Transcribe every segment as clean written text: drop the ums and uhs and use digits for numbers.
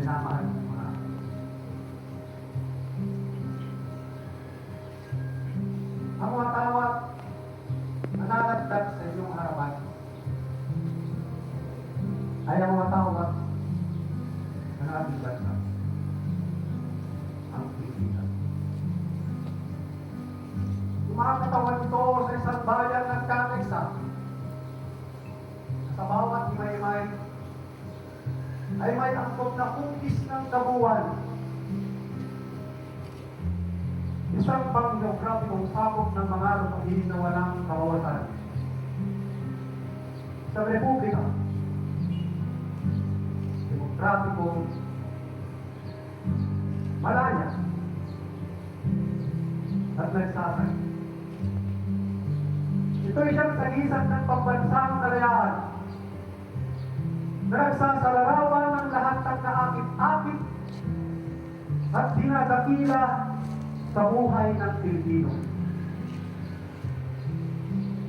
minamahal ng mga ang mga tawag na nadagdag sa inyong harapan ay ang mga tawag na ating bansa, ang Pilipinas. Yung mga katawan ito sa isang bayan nagkakaisa, sa bawat himay-himay ay may angkop na kukis ng kabuuan. Isang pang-geograpikong sakop ng mga lupain na walang kawawasan. Sa Republika, demokratikong malaya at nagsasay. Ito ay siyang sagisan ng pambansang kalayaan na nagsasalarawan ng lahat ng naakit-akit at dinadakila sa buhay ng Pilipino.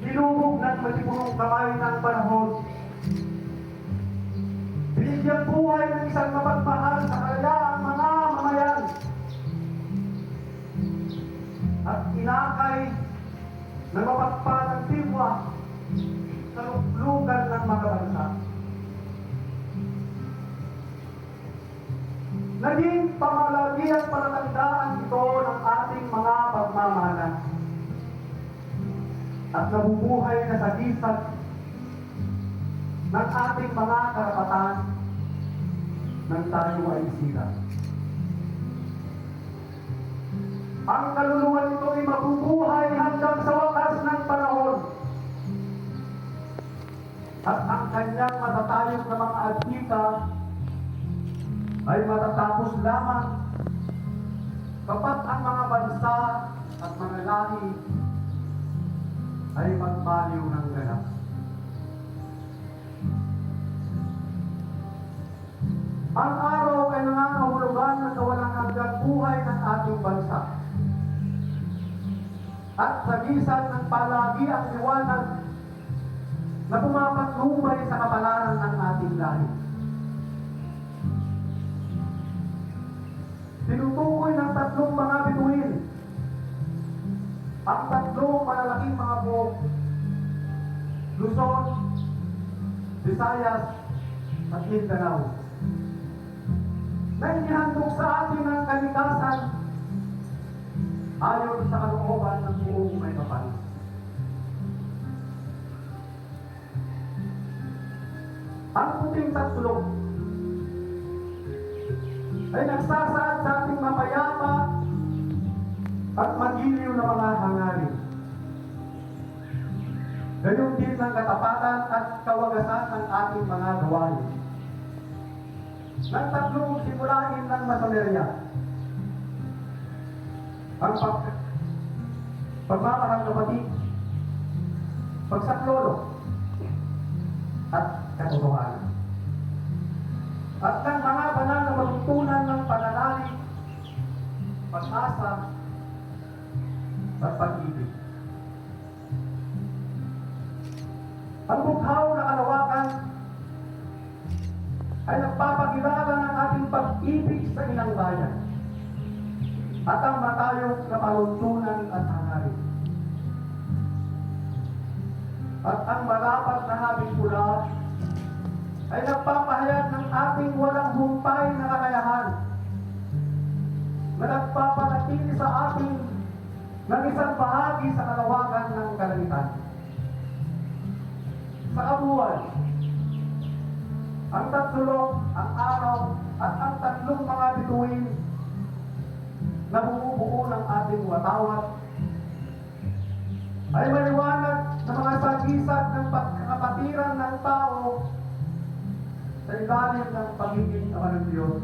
Nilubog ng matipunong kamay ng panahon, binigyan buhay ng isang mapagmahal sa kalayaang mga mamayan at inakay ng mapagpalang diwa sa luklugan ng mga bansa. Naging pamalagiang palatandaan ito ng ating mga pagmamana at nabubuhay na sa gisag ng ating mga karapatan nang tayo ay sila. Ang kaluluwa nito ay mabubuhay hanggang sa wakas ng panahon at ang kanyang matatayog na mga adhika ay matatapos lamang kapag ang mga bansa at mga lahi ay magbaliw ng ganap. Ang araw ay nangangahulugan na kawalang hanggang buhay ng ating bansa. At sa gisan ng palagi ang liwanag na pumapatnubay sa kapalaran ng ating lahi. Tinutukoy ng tatlong mga bituin ang tatlong malalaking mga buhok: Luzon, Visayas, at Mindanao, na inihandog sa atin ang kalikasan ayon sa kalooban ng buong may kapal. Ang puting tatlo ay nagsasaad sa ating mapayapa at magiliw na mga hangarin. Gayon din ang katapatan at kawagasan ng ating mga gawain. Ng tatlong simulain ng masonerya, ang pagmamahal kapatid, pagsaklolo, at katotohanan. At ng mga banal na matuntunan ng pananalig, pag-asa, at pag-ibig. Ang bughaw na kalawakan ay nagpapakilala ng ating pag-ibig sa ilang bayan at ang matayog na panuntunan at hangarin. At ang marapat na habing pula ay nagpapahayag ng ating walang humpay na kakayahan na nagpapanatili sa ating ng isang bahagi sa kalawakan ng kalangitan. Sa kabuuan, ang tatsulok, ang araw, at ang tatlong mga bituin na bumubuo ng ating watawat ay maliwanag na mga sagisag ng pagkakapatiran ng tao sa ilalim ng pagiging ama ng Diyos.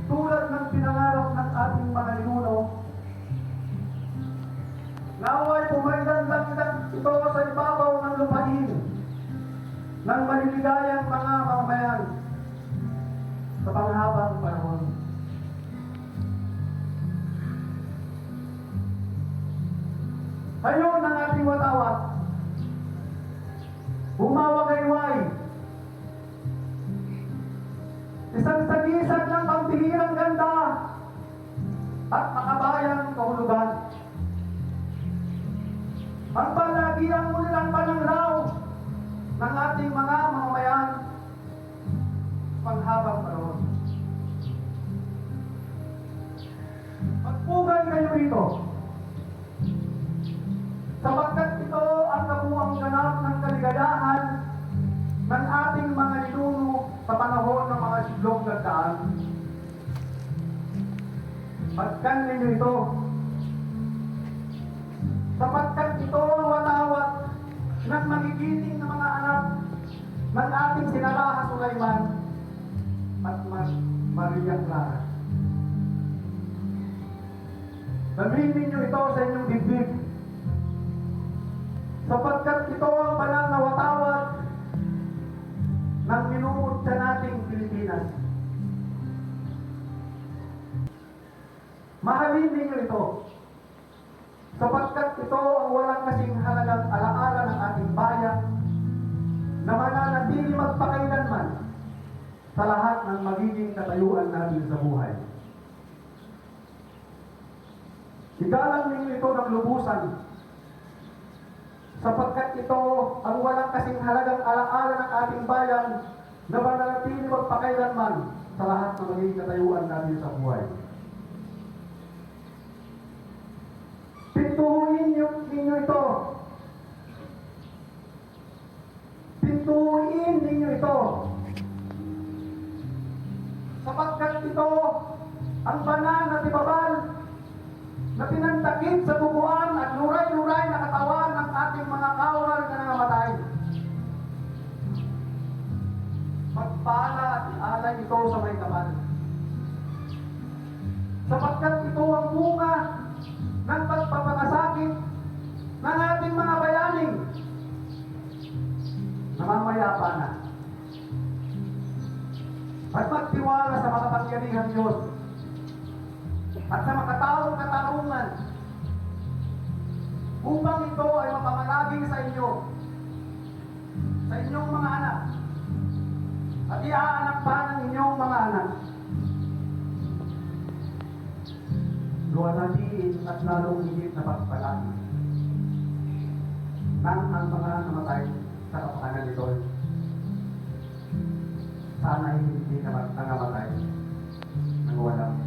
Tulad ng pinangarap ng ating mga ninuno, naway pumaylandag ito sa ibabaw ng lupain ng maliligayang mga mamamayan sa panghabang panahon. Ngayon ang ating watawat, humawagayway kagagahan ng ating mga ninuno sa panahon ng mga siglong nagdaan. Pagkan ninyo ito, sapagkat ito ang watawat ng magigiting na mga anak ng ating sinaraha Sulaiman at Maria Clara. Sabihin ninyo ito sa inyong dibdib, sapagkat ito ang banal na watawat ng minuod sa nating Pilipinas. Mahalin ninyo ito, sapagkat ito ang walang kasing halagang alaala ng ating bayan na mananatili magpakailanman sa lahat ng magiging katayuan natin sa buhay. Igalang ninyo ito ng lubusan, sapagkat ito ang walang kasing halagang alaala ng ating bayan na mananatili magpakailanman sa lahat ng magiging katayuan natin sa buhay. Pintuin ninyo ito. Pintuin ninyo ito. Sapagkat ito ang banal na tibabal na pinantakip sa tubuan at luray-luray na katawan ng ating mga kawal na nangamatay. Magpala at ialay ito sa may kapal. Sapagkat ito ang bunga ng pagpapangasakit ng ating mga bayaning na mamayapa na. At magtiwala sa makapangyarihan Diyos at sa makataong katarungan upang ito ay mapamalaging sa inyo, sa inyong mga anak, at iaanak pa ng inyong mga anak. Luwalhatiin at lalong higit na pagpalagi nang ang mga namatay sa kapakanan nito sana hindi na nangamatay ng walang